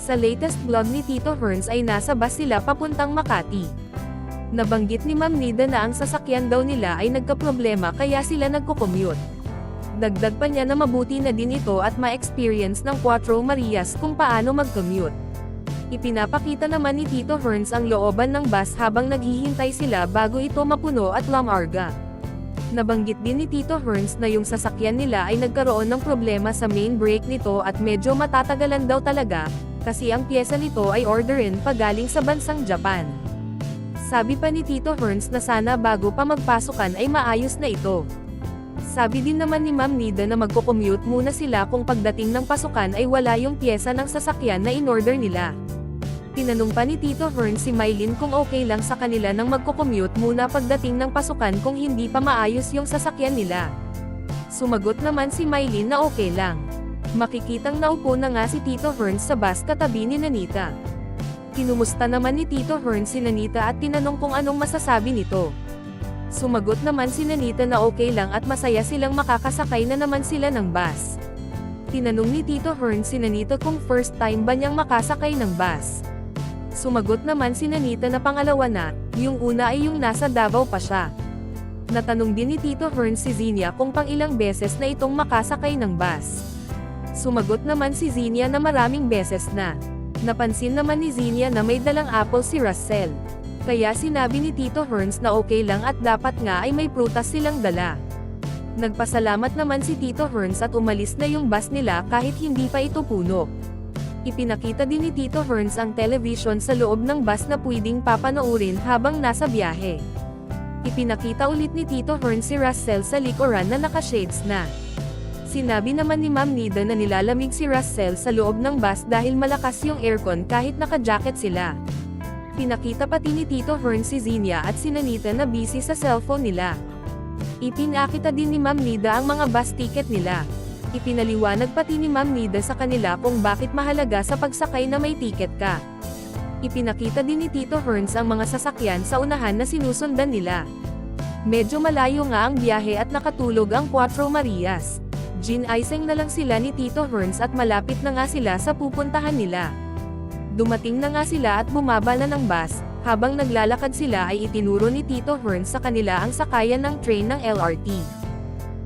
Sa latest vlog ni Tito Herns ay nasa bus sila papuntang Makati. Nabanggit ni Ma'am Nida na ang sasakyan daw nila ay nagkaproblema kaya sila nagko-commute. Dagdag pa niya na mabuti na din ito at ma-experience ng Cuatro Marias kung paano mag-commute. Ipinapakita naman ni Tito Herns ang looban ng bus habang naghihintay sila bago ito mapuno at lamarga. Nabanggit din ni Tito Herns na yung sasakyan nila ay nagkaroon ng problema sa main brake nito at medyo matatagalan daw talaga, kasi ang pyesa nito ay orderin pa galing sa bansang Japan. Sabi pa ni Tito Herns na sana bago pa magpasukan ay maayos na ito. Sabi din naman ni Ma'am Nida na magko-commute muna sila kung pagdating ng pasukan ay wala yung pyesa ng sasakyan na in-order nila. Tinanong pa ni Tito Herns si Mylene kung okay lang sa kanila nang magko-commute muna pagdating ng pasukan kung hindi pa maayos yung sasakyan nila. Sumagot naman si Mylene na okay lang. Makikitang naupo na nga si Tito Herns sa bus katabi ni Nanita. Kinumusta naman ni Tito Herns si Nanita at tinanong kung anong masasabi nito. Sumagot naman si Nanita na okay lang at masaya silang makakasakay na naman sila ng bus. Tinanong ni Tito Herns si Nanita kung first time ba niyang makasakay ng bus. Sumagot naman si Nanita na pangalawa na, yung una ay yung nasa Davao pa siya. Natanong din ni Tito Herns si Zinia kung pang ilang beses na itong makasakay ng bus. Sumagot naman si Zinia na maraming beses na. Napansin naman ni Zinia na may dalang apple si Russell. Kaya sinabi ni Tito Herns na okay lang at dapat nga ay may prutas silang dala. Nagpasalamat naman si Tito Herns at umalis na yung bus nila kahit hindi pa ito puno. Ipinakita din ni Tito Herns ang television sa loob ng bus na pwedeng papanoorin habang nasa biyahe. Ipinakita ulit ni Tito Herns si Russell sa likuran na naka-shades na. Sinabi naman ni Ma'am Nida na nilalamig si Russell sa loob ng bus dahil malakas yung aircon kahit naka-jacket sila. Pinakita pati ni Tito Herns si Zinia at si Nanita na busy sa cellphone nila. Ipinakita din ni Ma'am Nida ang mga bus ticket nila. Ipinaliwanag pati ni Ma'am Nida sa kanila kung bakit mahalaga sa pagsakay na may ticket ka. Ipinakita din ni Tito Herns ang mga sasakyan sa unahan na sinusundan nila. Medyo malayo nga ang biyahe at nakatulog ang Cuatro Marias. Gin-icing na lang sila ni Tito Herns at malapit na nga sila sa pupuntahan nila. Dumating na nga sila at bumaba na ng bus, habang naglalakad sila ay itinuro ni Tito Herns sa kanila ang sakayan ng train ng LRT.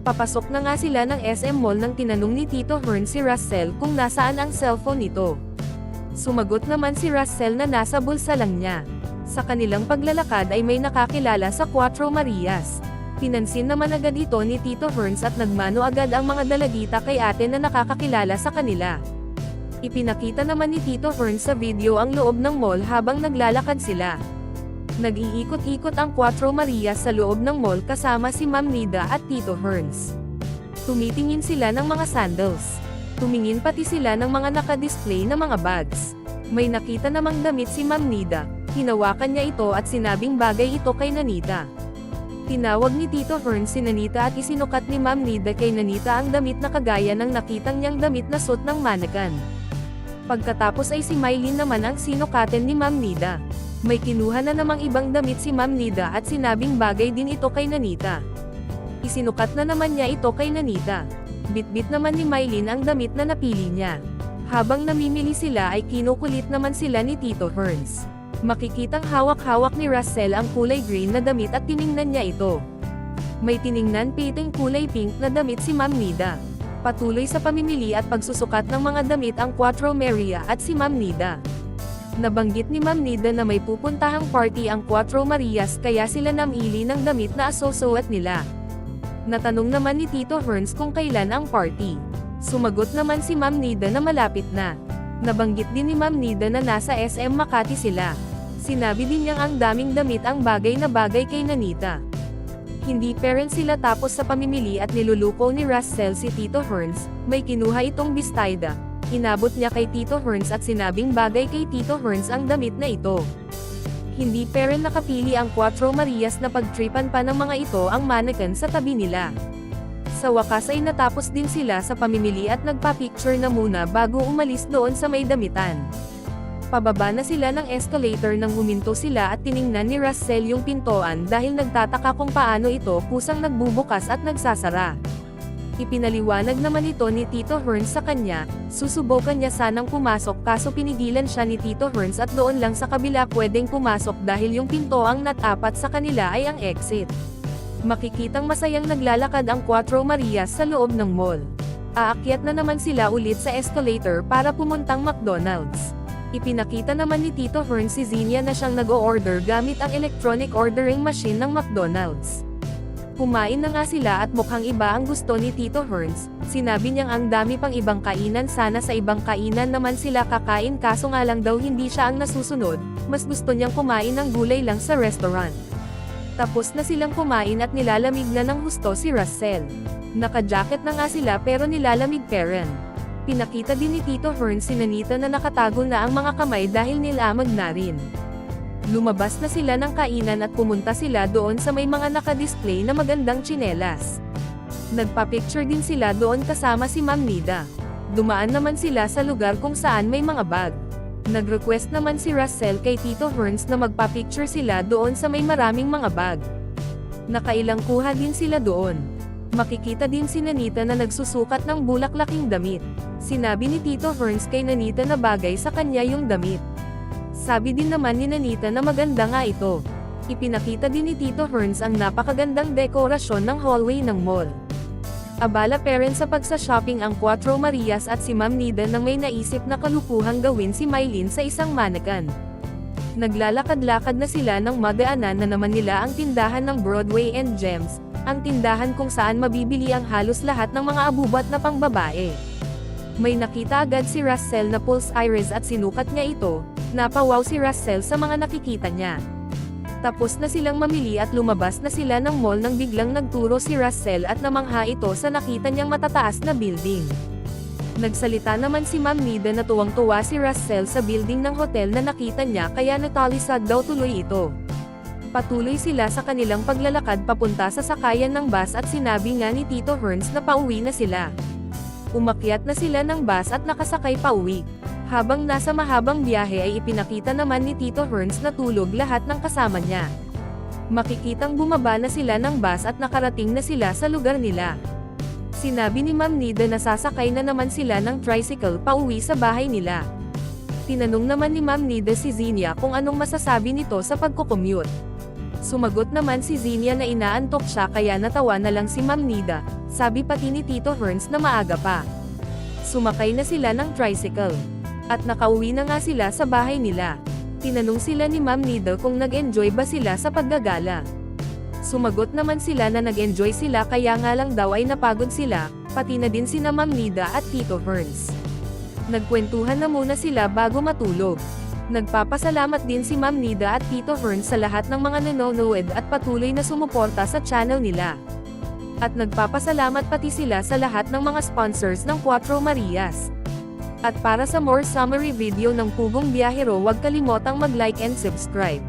Papasok na nga sila ng SM Mall nang tinanong ni Tito Herns si Russell kung nasaan ang cellphone nito. Sumagot naman si Russell na nasa bulsa lang niya. Sa kanilang paglalakad ay may nakakilala sa Cuatro Marias. Pinansin naman agad ito ni Tito Herns at nagmano agad ang mga dalagita kay ate na nakakakilala sa kanila. Ipinakita naman ni Tito Herns sa video ang loob ng mall habang naglalakad sila. Nag-iikot-ikot ang Cuatro Marias sa loob ng mall kasama si Ma'am Nida at Tito Herns. Tumitingin sila ng mga sandals. Tumingin pati sila ng mga naka-display na mga bags. May nakita namang damit si Ma'am Nida. Hinawakan niya ito at sinabing bagay ito kay Nanita. Tinawag ni Tito Herns si Nanita at isinukat ni Ma'am Nida kay Nanita ang damit na kagaya ng nakitang niyang damit na suot ng mannequin. Pagkatapos ay si Mylene naman ang sinukatin ni Ma'am Nida. May kinuha na namang ibang damit si Ma'am Nida at sinabing bagay din ito kay Nanita. Isinukat na naman niya ito kay Nanita. Bitbit naman ni Mylene ang damit na napili niya. Habang namimili sila ay kinukulit naman sila ni Tito Herns. Makikitang hawak-hawak ni Russell ang kulay green na damit at tiningnan niya ito. May tiningnan pitong kulay pink na damit si Ma'am Nida. Patuloy sa pamimili at pagsusukat ng mga damit ang Cuatro Maria at si Ma'am Nida. Nabanggit ni Ma'am Nida na may pupuntahang party ang Cuatro Marias kaya sila namili ng damit na asusuot nila. Natanong naman ni Tito Herns kung kailan ang party. Sumagot naman si Ma'am Nida na malapit na. Nabanggit din ni Ma'am Nida na nasa SM Makati sila. Sinabi din niyang ang daming damit ang bagay na bagay kay Nanita. Hindi parent sila tapos sa pamimili at niluluko ni Russell si Tito Herns, may kinuha itong bistayda. Inabot niya kay Tito Herns at sinabing bagay kay Tito Herns ang damit na ito. Hindi parent nakapili ang Cuatro Marias na pagtripan pa ng mga ito ang mannequin sa tabi nila. Sa wakas ay natapos din sila sa pamimili at nagpa-picture na muna bago umalis doon sa may damitan. Pababa na sila ng escalator nang huminto sila at tiningnan ni Russell yung pintuan dahil nagtataka kung paano ito kusang nagbubukas at nagsasara. Ipinaliwanag naman ito ni Tito Hearns sa kanya, susubukan niya sanang pumasok kaso pinigilan siya ni Tito Hearns at doon lang sa kabila pwedeng pumasok dahil yung pinto ang natapat sa kanila ay ang exit. Makikitang masayang naglalakad ang Cuatro Marias sa loob ng mall. Aakyat na naman sila ulit sa escalator para pumuntang McDonald's. Ipinakita naman ni Tito Hearns si Zinia na siyang nag-o-order gamit ang electronic ordering machine ng McDonald's. Kumain na nga sila at mukhang iba ang gusto ni Tito Hearns, sinabi niyang ang dami pang ibang kainan sana sa ibang kainan naman sila kakain kaso nga lang daw hindi siya ang nasusunod, mas gusto niyang kumain ng gulay lang sa restaurant. Tapos na silang kumain at nilalamig na ng husto si Russell. Naka-jacket na nga sila pero nilalamig pa rin. Pinakita din ni Tito Hearns si Nanita na nakatago na ang mga kamay dahil nilamag na rin. Lumabas na sila ng kainan at pumunta sila doon sa may mga naka-display na magandang tsinelas. Nagpa-picture din sila doon kasama si Ma'am Nida. Dumaan naman sila sa lugar kung saan may mga bag. Nag-request naman si Russell kay Tito Hearns na magpa-picture sila doon sa may maraming mga bag. Nakailang kuha din sila doon. Makikita din si Nanita na nagsusukat ng bulaklaking damit. Sinabi ni Tito Hearns kay Nanita na bagay sa kanya yung damit. Sabi din naman ni Nanita na maganda nga ito. Ipinakita din ni Tito Hearns ang napakagandang dekorasyon ng hallway ng mall. Abala pa rin sa pagsa-shopping ang Cuatro Marias at si Ma'am Nida nang may naisip na kalukuhang gawin si Mylene sa isang mannequin. Naglalakad-lakad na sila nang madaanan na naman nila ang tindahan ng Broadway and Gems, ang tindahan kung saan mabibili ang halos lahat ng mga abubat na pangbabae. May nakita agad si Russell na pulse iris at sinukat niya ito. Napawaw si Russell sa mga nakikita niya. Tapos na silang mamili at lumabas na sila ng mall nang biglang nagturo si Russell at namangha ito sa nakita niyang matataas na building. Nagsalita naman si Ma'am Nida na tuwang-tuwa si Russell sa building ng hotel na nakita niya kaya natalisad daw tuloy ito. Patuloy sila sa kanilang paglalakad papunta sa sakayan ng bus at sinabi nga ni Tito Hearns na pauwi na sila. Umakyat na sila ng bus at nakasakay pauwi. Habang nasa mahabang biyahe ay ipinakita naman ni Tito Hearns na tulog lahat ng kasama niya. Makikitang bumaba na sila ng bus at nakarating na sila sa lugar nila. Sinabi ni Ma'am Nida na sasakay na naman sila ng tricycle pauwi sa bahay nila. Tinanong naman ni Ma'am Nida si Zinia kung anong masasabi nito sa pagko-commute. Sumagot naman si Zinia na inaantok siya kaya natawa na lang si Ma'am Nida, sabi pati ni Tito Hearns na maaga pa. Sumakay na sila ng tricycle. At nakauwi na nga sila sa bahay nila. Tinanong sila ni Ma'am Nida kung nag-enjoy ba sila sa paggagala. Sumagot naman sila na nag-enjoy sila kaya nga lang daw ay napagod sila, pati na din sina Ma'am Nida at Tito Hearns. Nagkwentuhan na muna sila bago matulog. Nagpapasalamat din si Ma'am Nida at Tito Hearns sa lahat ng mga nanonood at patuloy na sumuporta sa channel nila. At nagpapasalamat pati sila sa lahat ng mga sponsors ng Cuatro Marias. At para sa more summary video ng Pugong Biyahero huwag kalimotang mag-like and subscribe.